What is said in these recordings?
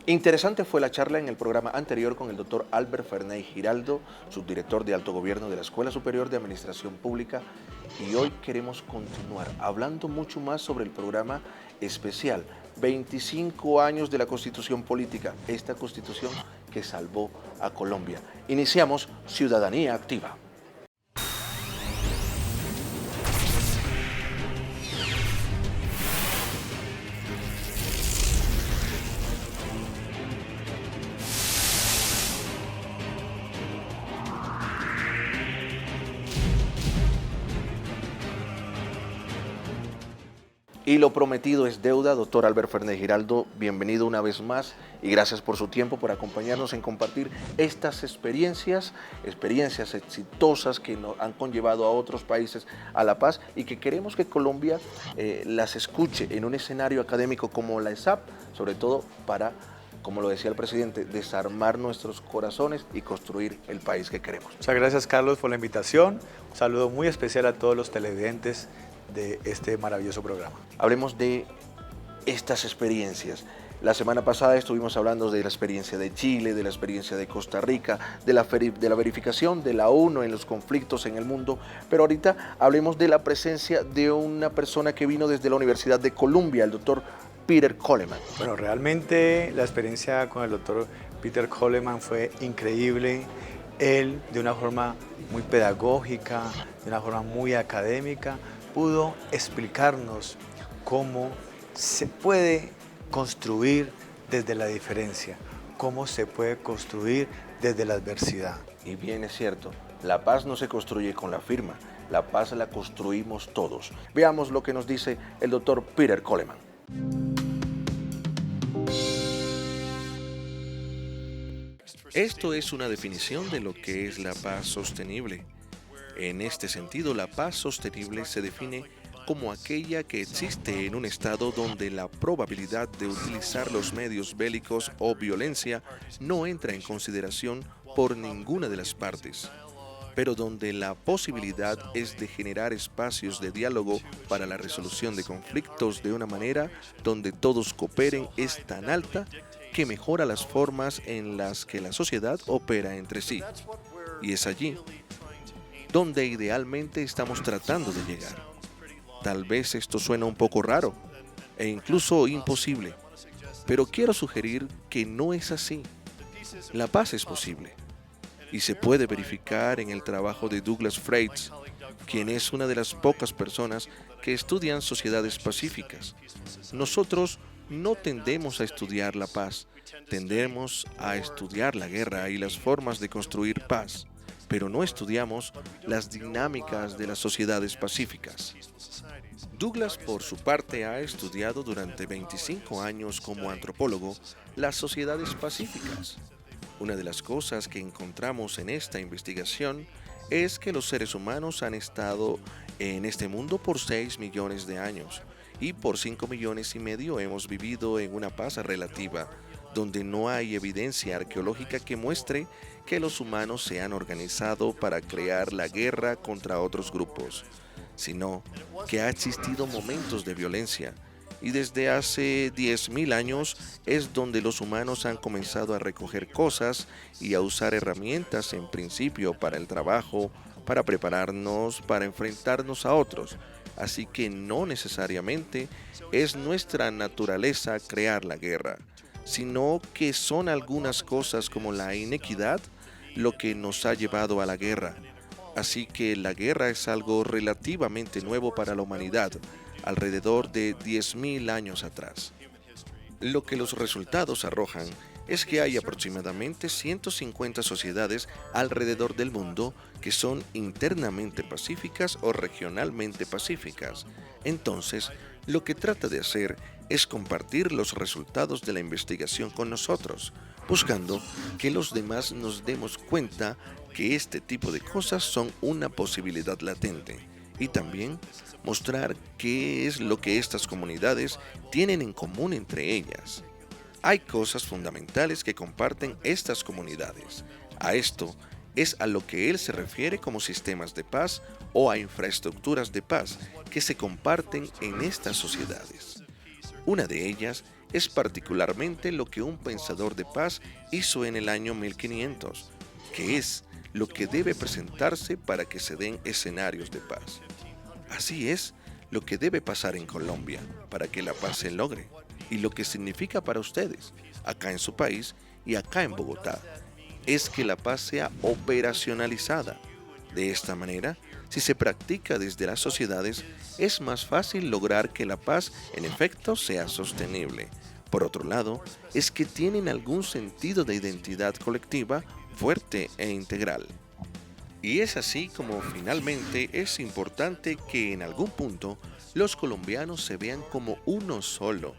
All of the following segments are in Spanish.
Interesante fue la charla en el programa anterior con el doctor Albert Ferney Giraldo, subdirector de Alto Gobierno de la Escuela Superior de Administración Pública, y hoy queremos continuar hablando mucho más sobre el programa especial 25 años de la Constitución Política, esta Constitución que salvó a Colombia. Iniciamos Ciudadanía Activa. Y lo prometido es deuda. Doctor Albert Ferney Giraldo, bienvenido una vez más y gracias por su tiempo, por acompañarnos en compartir estas experiencias exitosas que nos han conllevado a otros países a la paz y que queremos que Colombia las escuche en un escenario académico como la ESAP, sobre todo para, como lo decía el presidente, desarmar nuestros corazones y construir el país que queremos. Muchas gracias, Carlos, por la invitación. Un saludo muy especial a todos los televidentes de este maravilloso programa. Hablemos de estas experiencias. La semana pasada estuvimos hablando de la experiencia de Chile, de la experiencia de Costa Rica, de la verificación de la ONU en los conflictos en el mundo, pero ahorita hablemos de la presencia de una persona que vino desde la Universidad de Columbia, el doctor Peter Coleman. Bueno, realmente la experiencia con el doctor Peter Coleman fue increíble. Él, de una forma muy pedagógica, de una forma muy académica, pudo explicarnos cómo se puede construir desde la diferencia, cómo se puede construir desde la adversidad. Y bien es cierto, la paz no se construye con la firma, la paz la construimos todos. Veamos lo que nos dice el doctor Peter Coleman. Esto es una definición de lo que es la paz sostenible. En este sentido, la paz sostenible se define como aquella que existe en un estado donde la probabilidad de utilizar los medios bélicos o violencia no entra en consideración por ninguna de las partes, pero donde la posibilidad es de generar espacios de diálogo para la resolución de conflictos de una manera donde todos cooperen es tan alta que mejora las formas en las que la sociedad opera entre sí. Y es allí donde idealmente estamos tratando de llegar. Tal vez esto suena un poco raro e incluso imposible, pero quiero sugerir que no es así. La paz es posible y se puede verificar en el trabajo de Douglas Freitz, quien es una de las pocas personas que estudian sociedades pacíficas. Nosotros no tendemos a estudiar la paz, tendemos a estudiar la guerra y las formas de construir paz, pero no estudiamos las dinámicas de las sociedades pacíficas. Douglas, por su parte, ha estudiado durante 25 años como antropólogo las sociedades pacíficas. Una de las cosas que encontramos en esta investigación es que los seres humanos han estado en este mundo por 6 millones de años y por 5 millones y medio hemos vivido en una paz relativa, donde no hay evidencia arqueológica que muestre que los humanos se han organizado para crear la guerra contra otros grupos, sino que ha existido momentos de violencia, y desde hace 10.000 años es donde los humanos han comenzado a recoger cosas y a usar herramientas en principio para el trabajo, para prepararnos, para enfrentarnos a otros. Así que no necesariamente es nuestra naturaleza crear la guerra, sino que son algunas cosas como la inequidad lo que nos ha llevado a la guerra. Así que la guerra es algo relativamente nuevo para la humanidad, alrededor de 10.000 años atrás. Lo que los resultados arrojan es que hay aproximadamente 150 sociedades alrededor del mundo que son internamente pacíficas o regionalmente pacíficas. Entonces, lo que trata de hacer es compartir los resultados de la investigación con nosotros, buscando que los demás nos demos cuenta que este tipo de cosas son una posibilidad latente y también mostrar qué es lo que estas comunidades tienen en común entre ellas. Hay cosas fundamentales que comparten estas comunidades. A esto es a lo que él se refiere como sistemas de paz o a infraestructuras de paz que se comparten en estas sociedades. Una de ellas es particularmente lo que un pensador de paz hizo en el año 1500, que es lo que debe presentarse para que se den escenarios de paz. Así es lo que debe pasar en Colombia para que la paz se logre y lo que significa para ustedes, acá en su país y acá en Bogotá, es que la paz sea operacionalizada. De esta manera, si se practica desde las sociedades, es más fácil lograr que la paz en efecto sea sostenible. Por otro lado, es que tienen algún sentido de identidad colectiva fuerte e integral. Y es así como finalmente es importante que en algún punto los colombianos se vean como uno solo,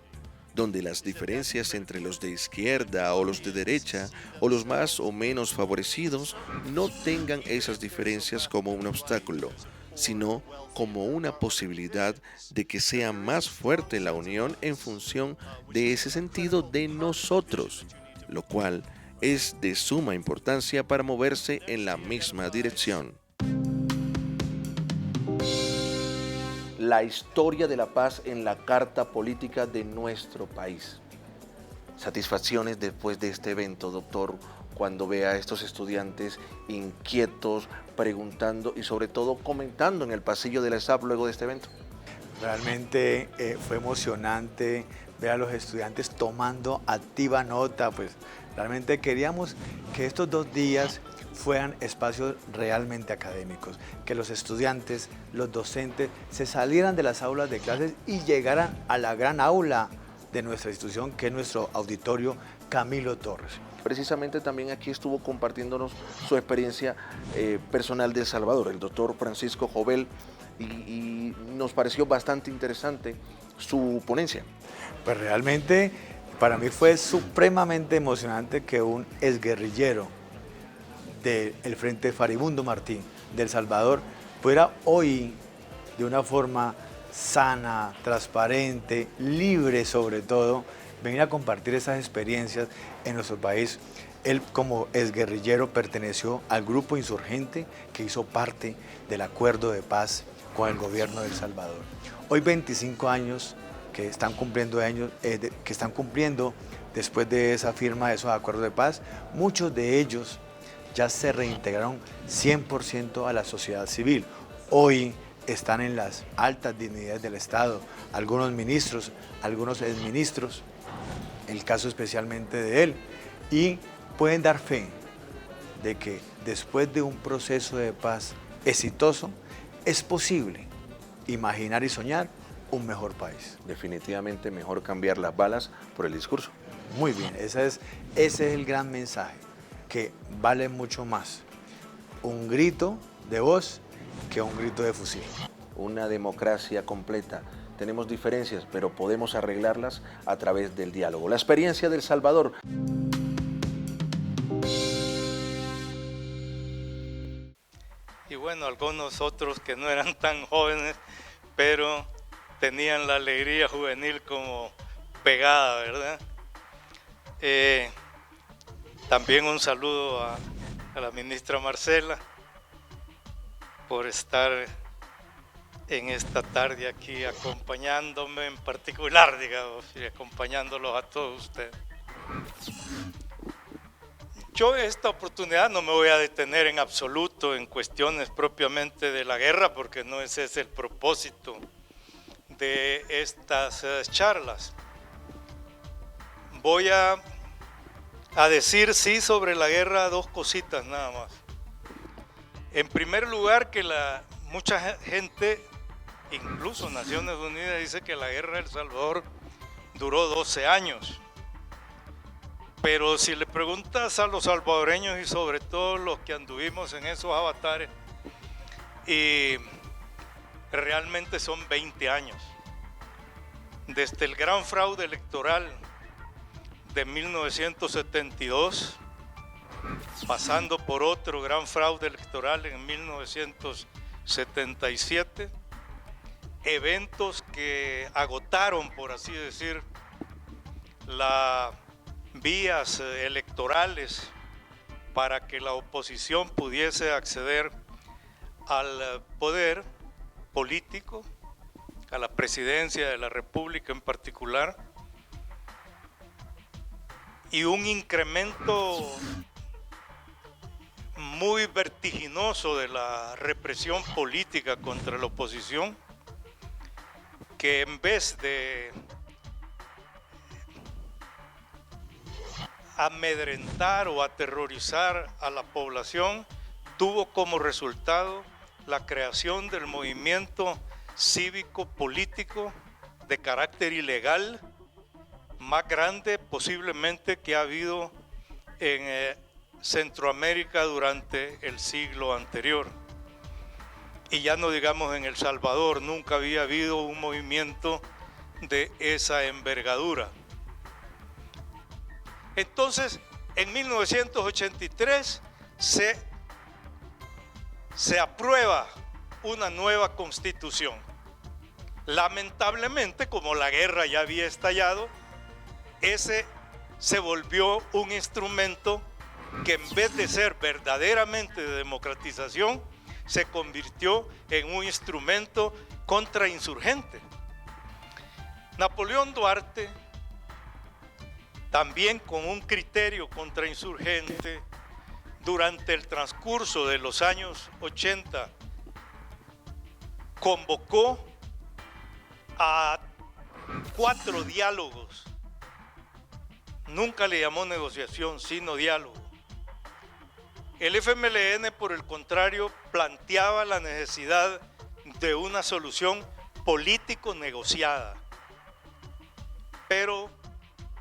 donde las diferencias entre los de izquierda o los de derecha o los más o menos favorecidos no tengan esas diferencias como un obstáculo, sino como una posibilidad de que sea más fuerte la unión en función de ese sentido de nosotros, lo cual es de suma importancia para moverse en la misma dirección. La historia de la paz en la carta política de nuestro país. Satisfacciones después de este evento, doctor, cuando vea a estos estudiantes inquietos, preguntando y sobre todo comentando en el pasillo de la SAP luego de este evento. Realmente fue emocionante ver a los estudiantes tomando activa nota, pues realmente queríamos que estos 2 días fueran espacios realmente académicos, que los estudiantes, los docentes se salieran de las aulas de clases y llegaran a la gran aula de nuestra institución, que es nuestro auditorio Camilo Torres. Precisamente también aquí estuvo compartiéndonos su experiencia personal de El Salvador, el doctor Francisco Jovel, y nos pareció bastante interesante su ponencia. Pues realmente para mí fue supremamente emocionante que un exguerrillero del Frente Faribundo Martí de El Salvador pudiera hoy de una forma sana, transparente, libre sobre todo, venir a compartir esas experiencias en nuestro país. Él como exguerrillero perteneció al grupo insurgente que hizo parte del acuerdo de paz con el gobierno de El Salvador. Hoy 25 años que están cumpliendo después de esa firma de esos acuerdos de paz, muchos de ellos ya se reintegraron 100% a la sociedad civil. Hoy están en las altas dignidades del Estado, algunos ministros, algunos exministros, el caso especialmente de él, y pueden dar fe de que después de un proceso de paz exitoso, es posible imaginar y soñar un mejor país. Definitivamente mejor cambiar las balas por el discurso. Muy bien, ese es el gran mensaje, que vale mucho más un grito de voz que un grito de fusil. Una democracia completa. Tenemos diferencias, pero podemos arreglarlas a través del diálogo. La experiencia de El Salvador. Y bueno, algunos otros que no eran tan jóvenes, pero tenían la alegría juvenil como pegada, ¿verdad? También un saludo a la ministra Marcela por estar en esta tarde aquí acompañándome en particular, digamos, y acompañándolos a todos ustedes. Yo esta oportunidad no me voy a detener en absoluto en cuestiones propiamente de la guerra, porque no ese es el propósito de estas charlas. Voy a decir sí sobre la guerra dos cositas nada más. En primer lugar, que mucha gente, incluso Naciones Unidas, dice que la guerra de El Salvador duró 12 años. Pero si le preguntas a los salvadoreños y sobre todo los que anduvimos en esos avatares, y realmente son 20 años. Desde el gran fraude electoral de 1972, pasando por otro gran fraude electoral en 1977, eventos que agotaron, por así decir, las vías electorales para que la oposición pudiese acceder al poder político, a la presidencia de la República en particular, y un incremento muy vertiginoso de la represión política contra la oposición, que en vez de amedrentar o aterrorizar a la población, tuvo como resultado la creación del movimiento cívico-político de carácter ilegal más grande posiblemente que ha habido en Centroamérica durante el siglo anterior. Y ya no digamos en El Salvador, nunca había habido un movimiento de esa envergadura. Entonces, en 1983 se aprueba una nueva constitución. Lamentablemente, como la guerra ya había estallado, ese se volvió un instrumento que en vez de ser verdaderamente de democratización, se convirtió en un instrumento contrainsurgente. Napoleón Duarte, también con un criterio contrainsurgente, durante el transcurso de los años 80, convocó a 4 diálogos. Nunca le llamó negociación, sino diálogo. El FMLN, por el contrario, planteaba la necesidad de una solución político negociada. Pero,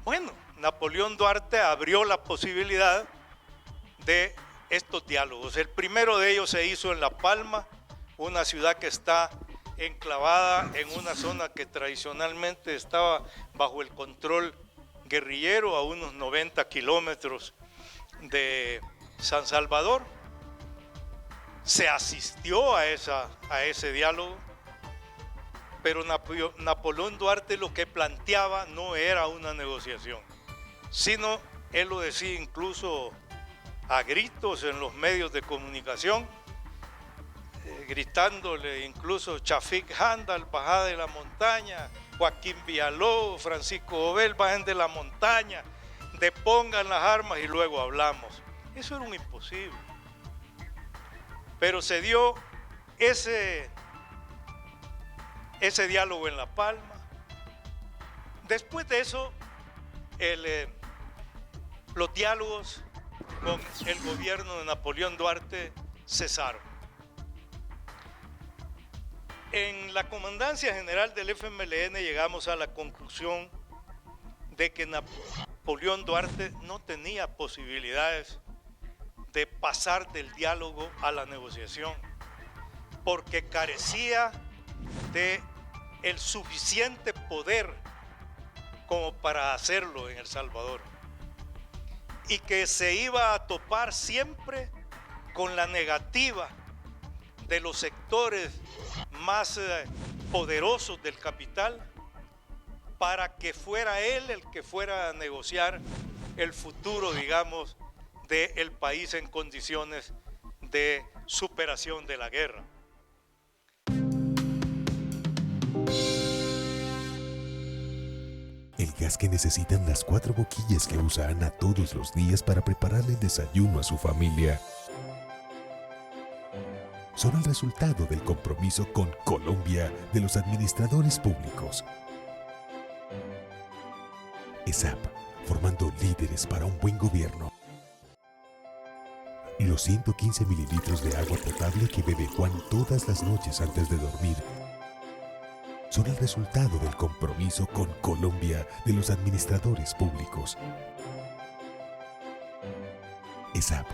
bueno, Napoleón Duarte abrió la posibilidad de estos diálogos. El primero de ellos se hizo en La Palma, una ciudad que está enclavada en una zona que tradicionalmente estaba bajo el control guerrillero, a unos 90 kilómetros de San Salvador. Se asistió a ese diálogo, pero Napoleón Duarte lo que planteaba no era una negociación, sino, él lo decía incluso a gritos en los medios de comunicación, gritándole incluso Chafik Handal, bajada de la montaña, Joaquín Villalobos, Francisco Obel, bajen de la montaña, depongan las armas y luego hablamos. Eso era un imposible. Pero se dio ese diálogo en La Palma. Después de eso, los diálogos con el gobierno de Napoleón Duarte cesaron. En la Comandancia General del FMLN llegamos a la conclusión de que Napoleón Duarte no tenía posibilidades de pasar del diálogo a la negociación, porque carecía de el suficiente poder como para hacerlo en El Salvador, y que se iba a topar siempre con la negativa de los sectores más poderosos del capital para que fuera él el que fuera a negociar el futuro, digamos, del país en condiciones de superación de la guerra. El gas que necesitan las 4 boquillas que usa Ana todos los días para prepararle el desayuno a su familia son el resultado del compromiso con Colombia de los administradores públicos. ESAP, formando líderes para un buen gobierno. Y los 115 mililitros de agua potable que bebe Juan todas las noches antes de dormir son el resultado del compromiso con Colombia de los administradores públicos. ESAP,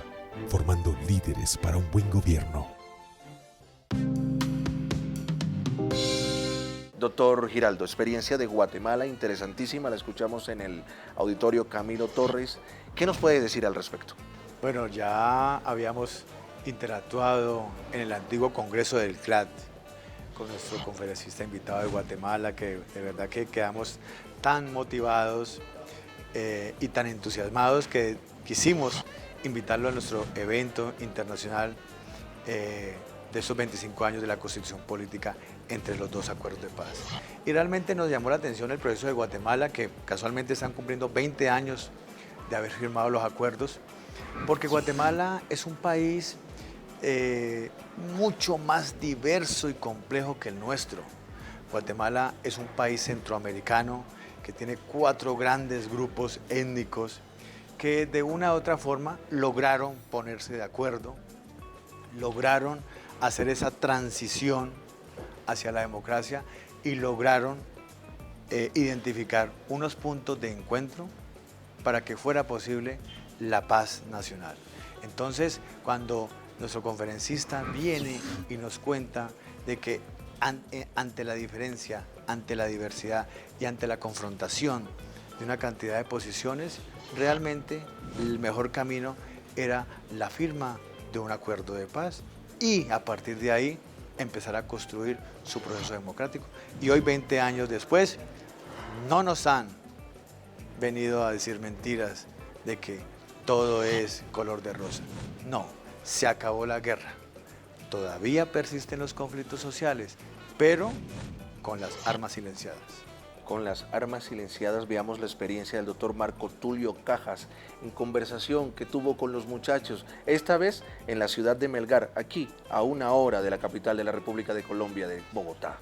formando líderes para un buen gobierno. Doctor Giraldo, experiencia de Guatemala interesantísima, la escuchamos en el auditorio Camilo Torres. ¿Qué nos puede decir al respecto? Bueno, ya habíamos interactuado en el antiguo Congreso del CLAD con nuestro conferencista invitado de Guatemala, que de verdad que quedamos tan motivados y tan entusiasmados que quisimos invitarlo a nuestro evento internacional de estos 25 años de la Constitución Política entre los dos acuerdos de paz. Y realmente nos llamó la atención el proceso de Guatemala, que casualmente están cumpliendo 20 años de haber firmado los acuerdos, porque Guatemala es un país mucho más diverso y complejo que el nuestro. Guatemala es un país centroamericano que tiene 4 grandes grupos étnicos que de una u otra forma lograron ponerse de acuerdo, lograron hacer esa transición hacia la democracia y lograron identificar unos puntos de encuentro para que fuera posible la paz nacional. Entonces, cuando nuestro conferencista viene y nos cuenta de que ante la diferencia, ante la diversidad y ante la confrontación de una cantidad de posiciones, realmente el mejor camino era la firma de un acuerdo de paz y a partir de ahí empezar a construir su proceso democrático. Y hoy, 20 años después, no nos han venido a decir mentiras de que todo es color de rosa. No, se acabó la guerra. Todavía persisten los conflictos sociales, pero con las armas silenciadas. Con las armas silenciadas, veamos la experiencia del doctor Marco Tulio Cajas en conversación que tuvo con los muchachos, esta vez en la ciudad de Melgar, aquí a 1 hora de la capital de la República de Colombia, de Bogotá.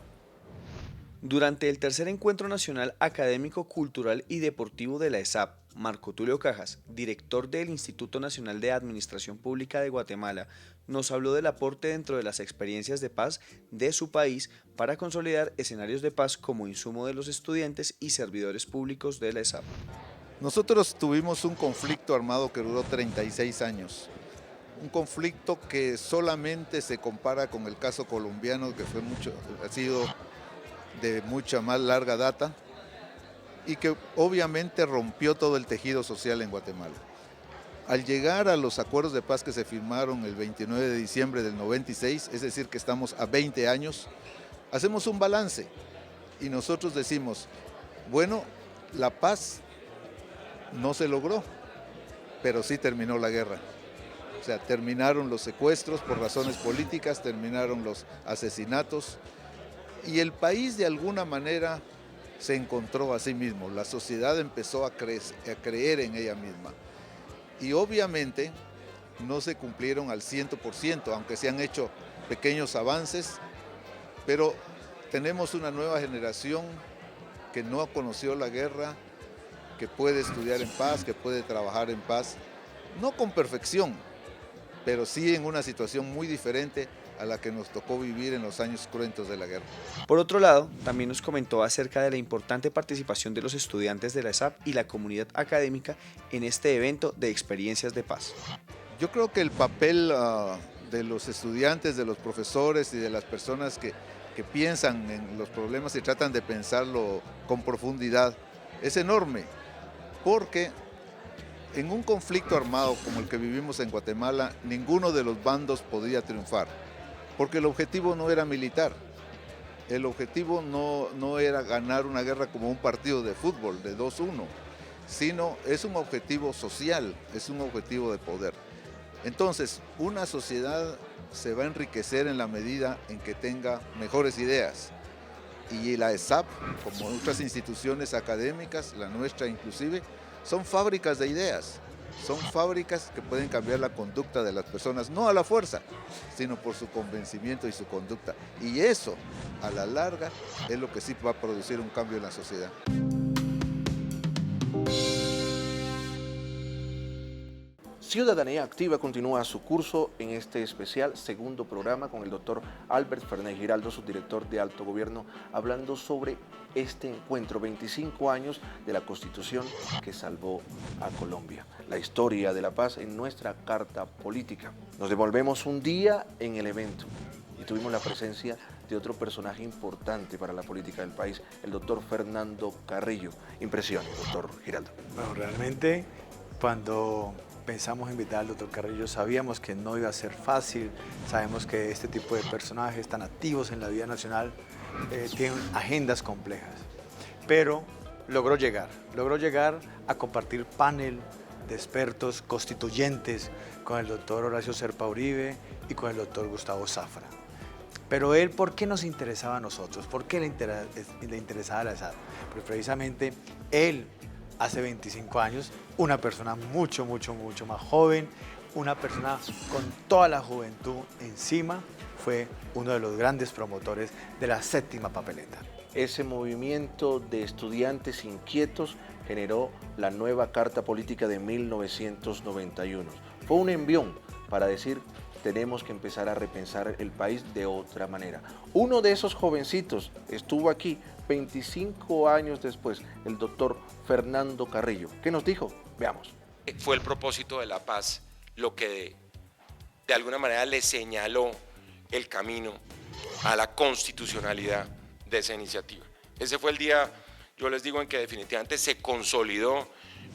Durante el tercer encuentro nacional académico, cultural y deportivo de la ESAP, Marco Tulio Cajas, director del Instituto Nacional de Administración Pública de Guatemala, nos habló del aporte dentro de las experiencias de paz de su país para consolidar escenarios de paz como insumo de los estudiantes y servidores públicos de la ESAP. Nosotros tuvimos un conflicto armado que duró 36 años. Un conflicto que solamente se compara con el caso colombiano, que ha sido de mucha más larga data y que obviamente rompió todo el tejido social en Guatemala. Al llegar a los acuerdos de paz que se firmaron el 29 de diciembre del 96, es decir que estamos a 20 años, hacemos un balance y nosotros decimos, bueno, la paz no se logró, pero sí terminó la guerra. O sea, terminaron los secuestros por razones políticas, terminaron los asesinatos y el país de alguna manera se encontró a sí mismo. La sociedad empezó a creer en ella misma. Y obviamente no se cumplieron al 100%, aunque se han hecho pequeños avances, pero tenemos una nueva generación que no conoció la guerra, que puede estudiar en paz, que puede trabajar en paz, no con perfección, pero sí en una situación muy diferente a la que nos tocó vivir en los años cruentos de la guerra. Por otro lado, también nos comentó acerca de la importante participación de los estudiantes de la ESAP y la comunidad académica en este evento de experiencias de paz. Yo creo que el papel de los estudiantes, de los profesores y de las personas que piensan en los problemas y tratan de pensarlo con profundidad es enorme, porque en un conflicto armado como el que vivimos en Guatemala, ninguno de los bandos podía triunfar. Porque el objetivo no era militar, el objetivo no era ganar una guerra como un partido de fútbol de 2-1, sino es un objetivo social, es un objetivo de poder. Entonces, una sociedad se va a enriquecer en la medida en que tenga mejores ideas. Y la ESAP, como otras instituciones académicas, la nuestra inclusive, son fábricas de ideas. Son fábricas que pueden cambiar la conducta de las personas, no a la fuerza, sino por su convencimiento y su conducta. Y eso, a la larga, es lo que sí va a producir un cambio en la sociedad. Ciudadanía Activa continúa su curso en este especial segundo programa con el doctor Albert Fernández Giraldo, subdirector de Alto Gobierno, hablando sobre este encuentro, 25 años de la Constitución que salvó a Colombia, la historia de la paz en nuestra carta política. Nos devolvemos un día en el evento y tuvimos la presencia de otro personaje importante para la política del país, el doctor Fernando Carrillo. Impresiones, doctor Giraldo. Bueno, realmente cuando pensamos invitar al doctor Carrillo, sabíamos que no iba a ser fácil, sabemos que este tipo de personajes tan activos en la vida nacional tienen agendas complejas, pero logró llegar a compartir panel de expertos constituyentes con el doctor Horacio Serpa Uribe y con el doctor Gustavo Zafra. Pero él, ¿por qué nos interesaba a nosotros? ¿Por qué le interesaba a la ESAP? Pues precisamente él hace 25 años, una persona mucho más joven, una persona con toda la juventud encima, fue uno de los grandes promotores de la séptima papeleta. Ese movimiento de estudiantes inquietos generó la nueva Carta Política de 1991. Fue un envión para decir, tenemos que empezar a repensar el país de otra manera. Uno de esos jovencitos estuvo aquí 25 años después, el doctor Fernando Carrillo. ¿Qué nos dijo? Veamos. Fue el propósito de la paz lo que de alguna manera le señaló el camino a la constitucionalidad de esa iniciativa. Ese fue el día, yo les digo, en que definitivamente se consolidó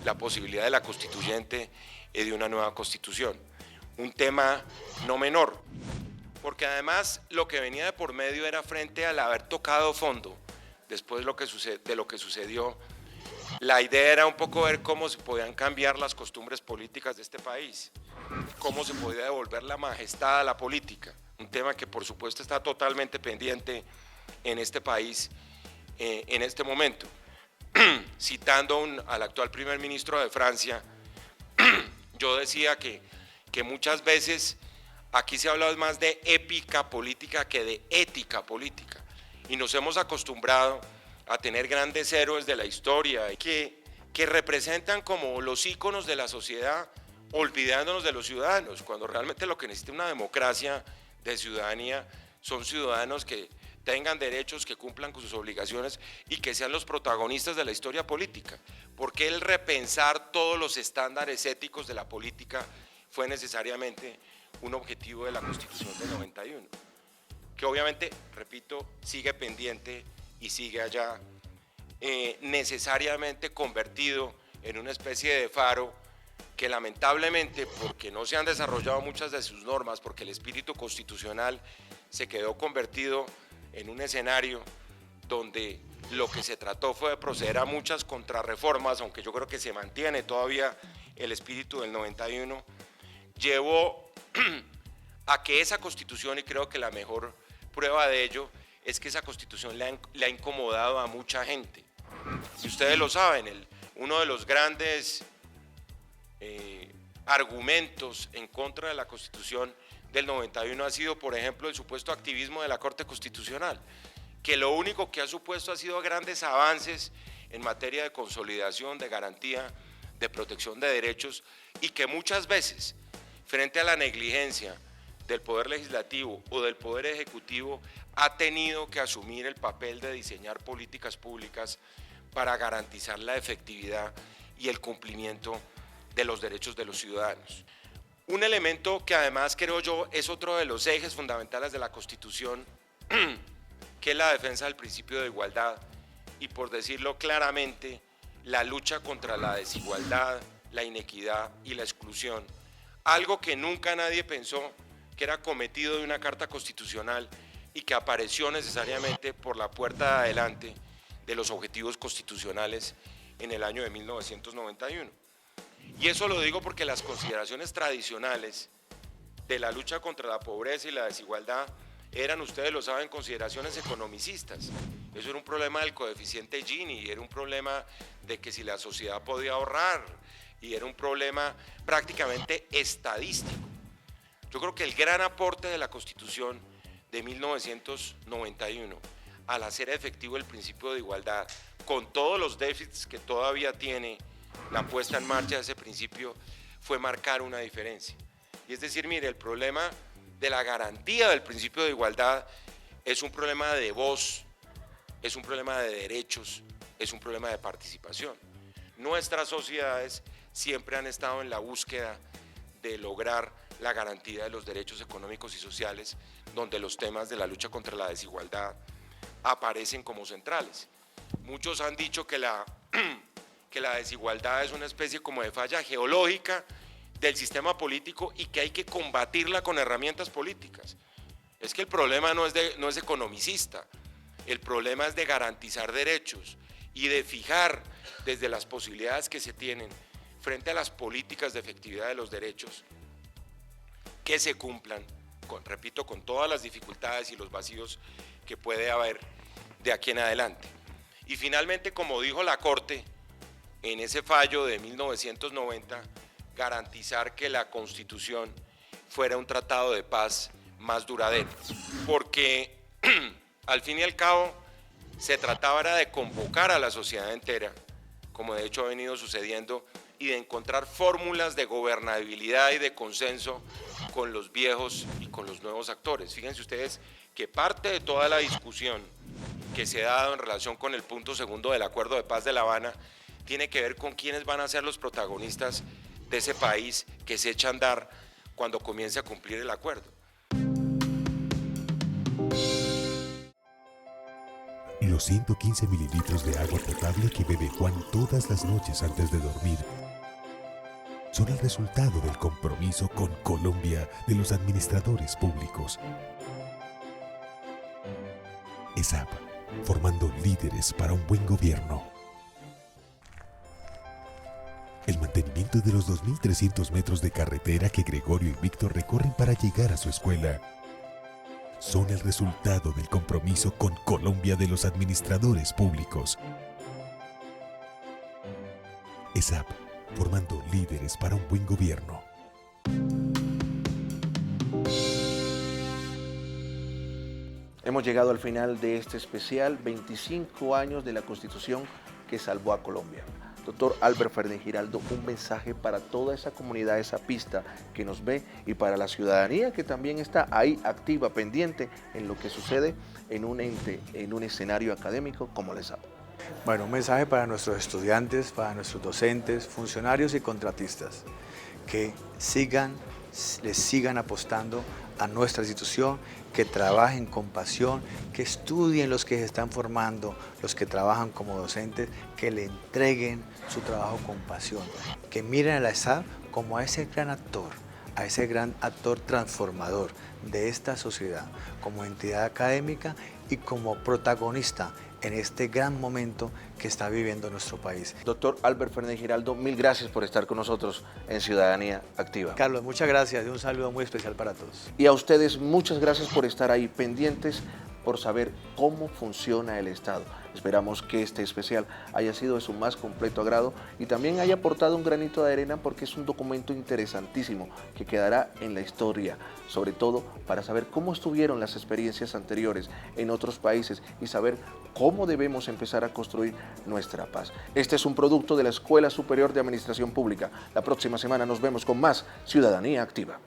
la posibilidad de la constituyente y de una nueva constitución. Un tema no menor, porque además lo que venía de por medio era frente al haber tocado fondo, después de lo que sucedió, la idea era un poco ver cómo se podían cambiar las costumbres políticas de este país, cómo se podía devolver la majestad a la política, un tema que por supuesto está totalmente pendiente en este país en este momento. Citando al actual primer ministro de Francia, yo decía que muchas veces aquí se ha hablado más de épica política que de ética política, y nos hemos acostumbrado a tener grandes héroes de la historia que representan como los íconos de la sociedad, olvidándonos de los ciudadanos, cuando realmente lo que necesita una democracia de ciudadanía son ciudadanos que tengan derechos, que cumplan con sus obligaciones y que sean los protagonistas de la historia política. Porque el repensar todos los estándares éticos de la política fue necesariamente un objetivo de la Constitución del 91, que obviamente, repito, sigue pendiente y sigue allá necesariamente convertido en una especie de faro que lamentablemente, porque no se han desarrollado muchas de sus normas, porque el espíritu constitucional se quedó convertido en un escenario donde lo que se trató fue de proceder a muchas contrarreformas, aunque yo creo que se mantiene todavía el espíritu del 91, llevó a que esa constitución, y creo que la mejor prueba de ello es que esa constitución le ha incomodado a mucha gente. Y ustedes lo saben, uno de los grandes argumentos en contra de la Constitución del 91 ha sido, por ejemplo, el supuesto activismo de la Corte Constitucional, que lo único que ha supuesto ha sido grandes avances en materia de consolidación, de garantía, de protección de derechos, y que muchas veces, frente a la negligencia del Poder Legislativo o del Poder Ejecutivo, ha tenido que asumir el papel de diseñar políticas públicas para garantizar la efectividad y el cumplimiento de los derechos de los ciudadanos. Un elemento que además creo yo es otro de los ejes fundamentales de la Constitución, que es la defensa del principio de igualdad y, por decirlo claramente, la lucha contra la desigualdad, la inequidad y la exclusión, algo que nunca nadie pensó que era cometido de una carta constitucional y que apareció necesariamente por la puerta de adelante de los objetivos constitucionales en el año de 1991. Y eso lo digo porque las consideraciones tradicionales de la lucha contra la pobreza y la desigualdad eran, ustedes lo saben, consideraciones economicistas. Eso era un problema del coeficiente Gini, era un problema de que si la sociedad podía ahorrar, y era un problema prácticamente estadístico. Yo creo que el gran aporte de la Constitución de 1991 al hacer efectivo el principio de igualdad, con todos los déficits que todavía tiene la puesta en marcha de ese principio, fue marcar una diferencia. Y es decir, mire, el problema de la garantía del principio de igualdad es un problema de voz, es un problema de derechos, es un problema de participación. Nuestras sociedades siempre han estado en la búsqueda de lograr la garantía de los derechos económicos y sociales, donde los temas de la lucha contra la desigualdad aparecen como centrales. Muchos han dicho que la desigualdad es una especie como de falla geológica del sistema político y que hay que combatirla con herramientas políticas. Es que el problema no es economicista, el problema es de garantizar derechos y de fijar desde las posibilidades que se tienen frente a las políticas de efectividad de los derechos que se cumplan, repito, con todas las dificultades y los vacíos que puede haber de aquí en adelante. Y finalmente, como dijo la Corte, en ese fallo de 1990, garantizar que la Constitución fuera un tratado de paz más duradero, porque al fin y al cabo se trataba era de convocar a la sociedad entera, como de hecho ha venido sucediendo, y de encontrar fórmulas de gobernabilidad y de consenso con los viejos y con los nuevos actores. Fíjense ustedes que parte de toda la discusión que se ha dado en relación con el punto segundo del Acuerdo de Paz de La Habana tiene que ver con quiénes van a ser los protagonistas de ese país que se echa a andar cuando comience a cumplir el acuerdo. Los 115 mililitros de agua potable que bebe Juan todas las noches antes de dormir son el resultado del compromiso con Colombia de los administradores públicos. ESAP, formando líderes para un buen gobierno. El mantenimiento de los 2.300 metros de carretera que Gregorio y Víctor recorren para llegar a su escuela son el resultado del compromiso con Colombia de los administradores públicos. ESAP, formando líderes para un buen gobierno. Hemos llegado al final de este especial, 25 años de la Constitución que salvó a Colombia. Doctor Albert Fernández Giraldo, un mensaje para toda esa comunidad, esa pista que nos ve y para la ciudadanía que también está ahí activa, pendiente en lo que sucede en un ente, en un escenario académico como la ESAP. Bueno, un mensaje para nuestros estudiantes, para nuestros docentes, funcionarios y contratistas, que les sigan apostando a nuestra institución, que trabajen con pasión, que estudien los que se están formando, los que trabajan como docentes, que le entreguen su trabajo con pasión, que miren a la ESAP como a ese gran actor transformador de esta sociedad, como entidad académica y como protagonista en este gran momento que está viviendo nuestro país. Doctor Albert Fernández Giraldo, mil gracias por estar con nosotros en Ciudadanía Activa. Carlos, muchas gracias y un saludo muy especial para todos. Y a ustedes muchas gracias por estar ahí pendientes, por saber cómo funciona el Estado. Esperamos que este especial haya sido de su más completo agrado y también haya aportado un granito de arena porque es un documento interesantísimo que quedará en la historia, sobre todo para saber cómo estuvieron las experiencias anteriores en otros países y saber cómo debemos empezar a construir nuestra paz. Este es un producto de la Escuela Superior de Administración Pública. La próxima semana nos vemos con más Ciudadanía Activa.